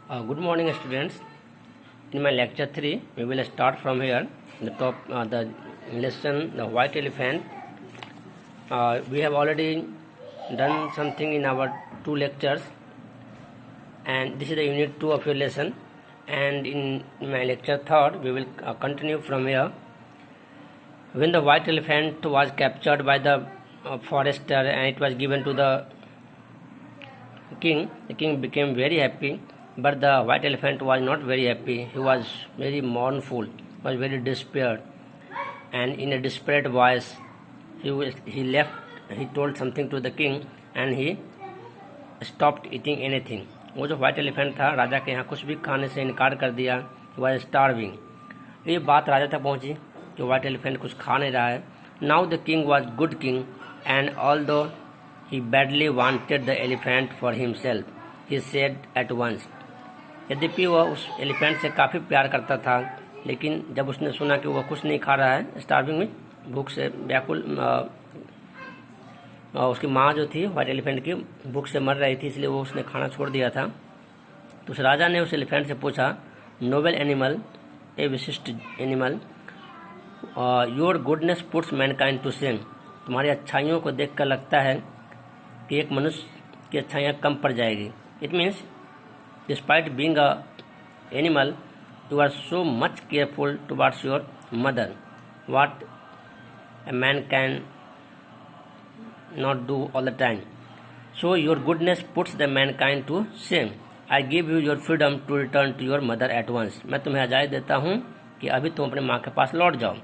Good morning, students. In my lecture 3, we will start from here. The lesson, the white elephant. We have already done something in our 2 lectures, and this is the unit 2 of your lesson. And in my lecture 3, we will continue from here. When the white elephant was captured by the forester and it was given to the king became very happy. But the white elephant was not very happy. He was very mournful, was very despaired, and in a desperate voice, he told something to the king, and he stopped eating anything. वो जो white elephant था, राजा के यहाँ कुछ भी खाने से इनकार कर दिया. Was starving. ये बात राजा तक पहुंची कि व्हाइट एलिफेंट कुछ खा नहीं रहा है. Now the king was good king, and although he badly wanted the elephant for himself, he said at once. यद्यपि वह उस एलिफेंट से काफ़ी प्यार करता था, लेकिन जब उसने सुना कि वह कुछ नहीं खा रहा है, स्टार्विंग में भूख से व्याकुल, उसकी माँ जो थी व्हाइट एलिफेंट की भूख से मर रही थी, इसलिए वो उसने खाना छोड़ दिया था. तो उस राजा ने उस एलिफेंट से पूछा, नोबल एनिमल, ए विशिष्ट animal, your goodness puts mankind to shame. तुम्हारी अच्छाइयों को देखकर लगता है कि एक मनुष्य की अच्छाइयाँ कम पड़ जाएगी. It means despite being a animal, you are so much careful towards your mother, what a man can not do all the time. So your goodness puts the mankind to shame. I give you your freedom to return to your mother at once. मैं तुम्हें आज़ादी देता हूँ कि अभी तुम अपने माँ के पास लौट जाओ.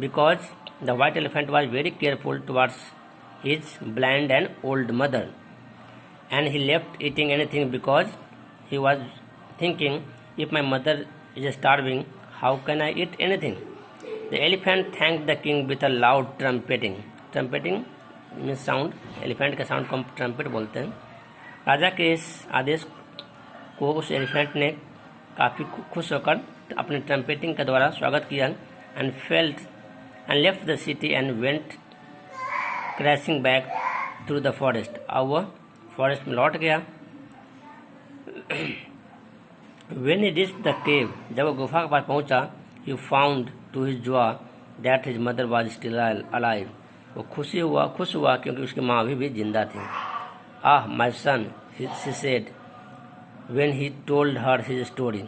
Because the white elephant was very careful towards his blind and old mother, and he left eating anything because he was thinking, if my mother is starving, how can I eat anything? The elephant thanked the king with a loud trumpeting. Trumpeting means sound. Elephant का sound को हम trumpet बोलते हैं. राजा के इस आदेश को उस elephant ने काफ़ी खुश होकर अपने ट्रम्पेटिंग के द्वारा स्वागत किया, and left the city and went crashing back through the forest. अब वह फॉरेस्ट में लौट गया. When he reached the cave, जब वो गुफा के पास पहुंचा, he found to his joy that his mother was still alive. वो खुश हुआ क्योंकि उसकी माँ अभी भी जिंदा थी. My son, she said when he told her his story.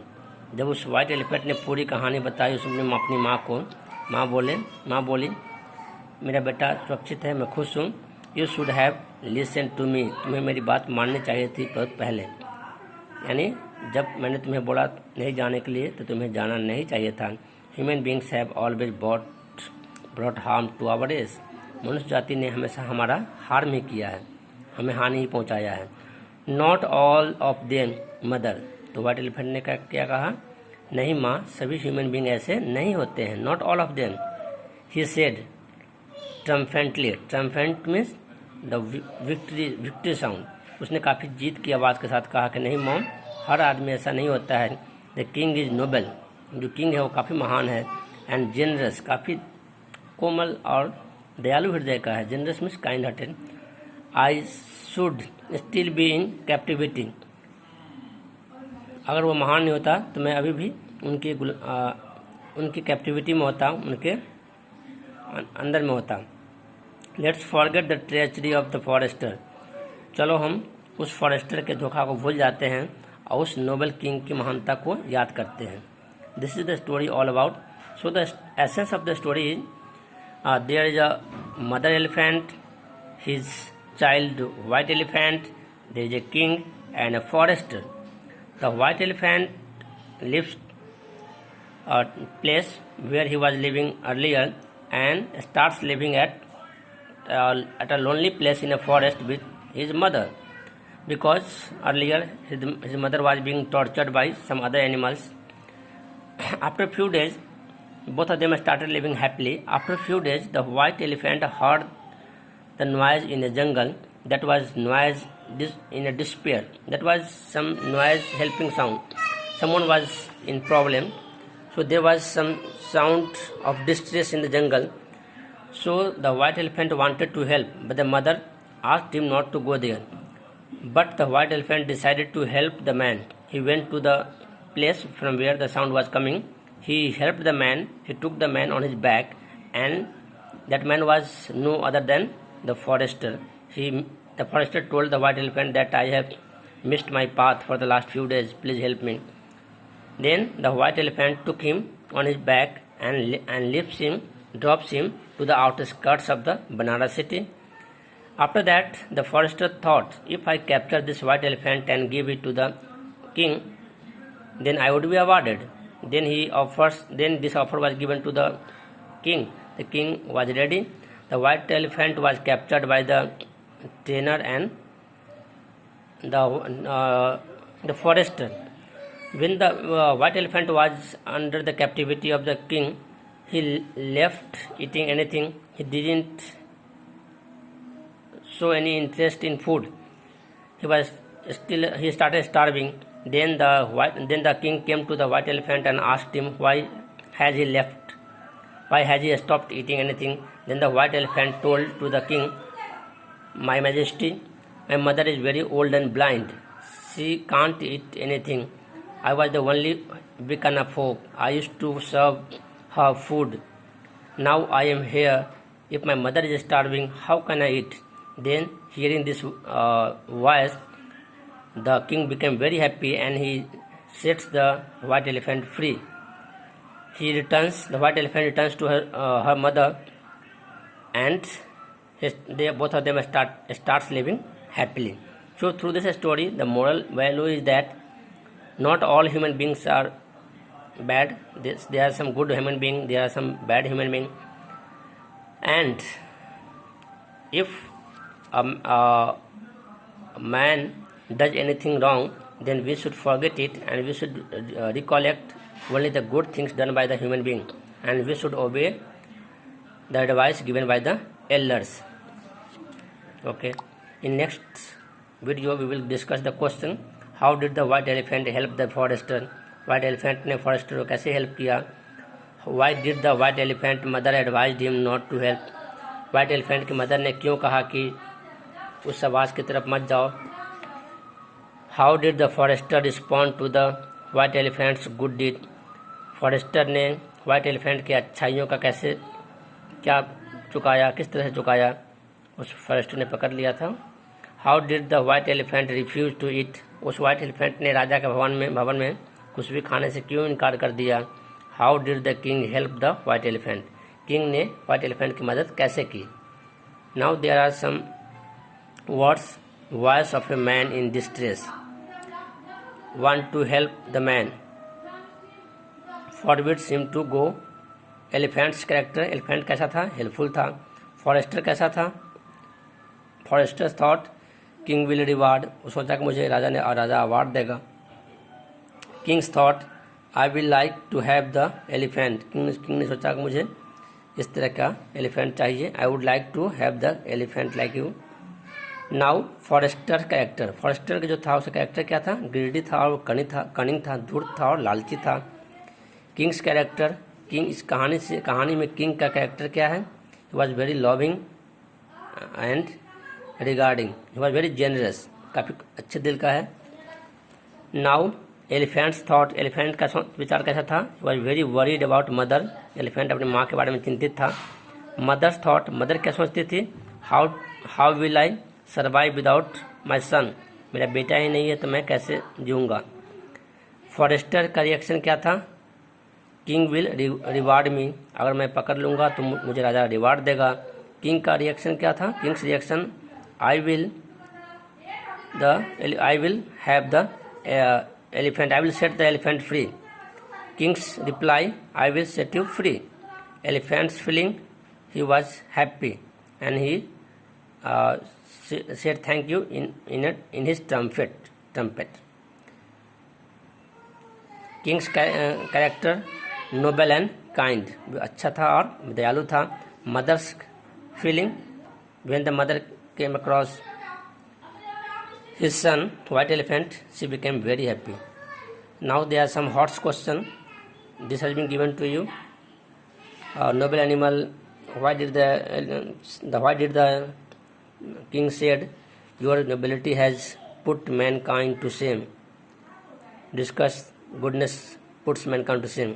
जब उस व्हाइट एलिफेंट ने पूरी कहानी बताई उसने अपनी माँ को, माँ बोली, मेरा बेटा सुरक्षित है, मैं खुश हूँ. You should have listened to me. तुम्हें मेरी बात माननी चाहिए थी बहुत पहले. यानी जब मैंने तुम्हें बोला नहीं जाने के लिए तो तुम्हें जाना नहीं चाहिए था. Human beings have always brought harm to our race. मनुष्य जाति ने हमेशा हमारा हार्म ही किया है, हमें हानि ही पहुंचाया है. Not all of them mother. तो व्हाइट एलिफेंट ने क्या कहा, नहीं माँ, सभी ह्यूमन बींग ऐसे नहीं होते हैं. Not all of them, he said triumphantly. Triumphant means the victory sound. उसने काफ़ी जीत की आवाज़ के साथ कहा कि नहीं मॉम, हर आदमी ऐसा नहीं होता है. The king is noble. जो किंग है वो काफ़ी महान है. एंड जेनरस, काफ़ी कोमल और दयालु हृदय का है. Generous means kind hearted. I should still be in captivity. अगर वो महान नहीं होता तो मैं अभी भी उनकी कैप्टिविटी में होता, उनके अंदर में होता. Let's forget the treachery of the forester. चलो हम उस फॉरेस्टर के धोखा को भूल जाते हैं और उस नोबल किंग की महानता को याद करते हैं. This is the story all about. So the essence of the story is there is a mother elephant, his child white elephant, there is a king and a forester. The white elephant lives a place where he was living earlier and starts living at a lonely place in a forest with his mother, because earlier his mother was being tortured by some other animals. After a few days, both of them started living happily. After a few days, the white elephant heard the noise in the jungle. That was noise in a despair. That was some noise helping sound. Someone was in problem. So there was some sound of distress in the jungle. So the white elephant wanted to help, but the mother asked him not to go there. But the white elephant decided to help the man he went to the place from where the sound was coming. He helped the man. He took the man on his back, and that man was no other than the forester. The forester told the white elephant that I have missed my path for the last few days. Please help me. Then the white elephant took him on his back and drops him to the outskirts of the Banana city. After that, the forester thought, if I capture this white elephant and give it to the king, then I would be awarded. Then this offer was given to the king. The king was ready. The white elephant was captured by the trainer and the forester. When the white elephant was under the captivity of the king, he left eating anything. He didn't show any interest in food. He started starving. Then the king came to the white elephant and asked him why has he stopped eating anything. Then the white elephant told to the king, My Majesty, my mother is very old and blind. She can't eat anything. I was the only beacon of hope. I used to serve her food. Now I am here. If my mother is starving, how can I eat? Then, hearing this voice, the king became very happy and he sets the white elephant free. The white elephant returns to her mother, and both of them starts living happily. So through this story, the moral value is that not all human beings are bad. There are some good human beings, there are some bad human beings, and if a man does anything wrong, then we should forget it and we should recollect only the good things done by the human being, and we should obey the advice given by the elders. Okay, in next video we will discuss the question, how did the white elephant help the forester? White elephant ने forester को कैसे help किया? Why did the white elephant mother advised him not to help? White elephant की mother ने क्यों कहा कि उस आवाज की तरफ मत जाओ? How did the forester respond to the white elephant's good deed? Forester ने वाइट एलिफेंट की अच्छाइयों का क्या चुकाया, किस तरह से चुकाया? उस फॉरेस्टर ने पकड़ लिया था. How did the white elephant refuse to eat? उस वाइट एलिफेंट ने राजा के भवन में कुछ भी खाने से क्यों इनकार कर दिया? How did the king help the white elephant? King ने वाइट एलिफेंट की मदद कैसे की? Now there are some words. Voice of a man in distress. Want to help the man. Forbids him to go. Elephant's character. Elephant कैसा था? Helpful था. Forester कैसा था? Forester thought king will reward. वो सोचा कि मुझे राजा अवार्ड देगा. King's thought I will like to have the elephant. King ने सोचा कि मुझे इस तरह का एलिफेंट चाहिए. I would like to have the elephant like you. Now forester character. Forester का जो था उसका कैरेक्टर क्या था? ग्रीडी था और कनिंग था, धूर्त था और लालची था. Kings character. किंग इस कहानी में किंग का कैरेक्टर क्या है? He was very loving and regarding. He was very generous. काफ़ी अच्छे दिल का है. Now elephants thought. एलिफेंट का विचार कैसा था? He was very worried about mother. Elephant अपनी माँ के बारे में चिंतित था. Mother's thought. मदर क्या सोचती थी? How will I survive without my son. मेरा बेटा ही नहीं है तो मैं कैसे जीऊँगा. फॉरेस्टर का रिएक्शन क्या था? किंग विल रिवार्ड मी. अगर मैं पकड़ लूँगा तो मुझे राजा रिवार्ड देगा. किंग का रिएक्शन क्या था? Kings reaction I will have the elephant. I will set the elephant free. Kings reply I will set you free. Elephants feeling he was happy and he said thank you in his trumpet. King's character noble and kind. अच्छा था और दयालु था. Mother's feeling, when the mother came across his son white elephant, she became very happy. Now there are some hot question. This has been given to you. Noble animal. Why did the king said, your nobility has put mankind to shame? Discuss goodness puts mankind to shame,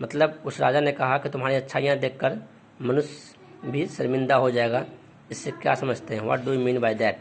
मतलब उस राजा ने कहा कि तुम्हारी अच्छाइयाँ देखकर मनुष्य भी शर्मिंदा हो जाएगा। इससे क्या समझते हैं? What do you mean by that?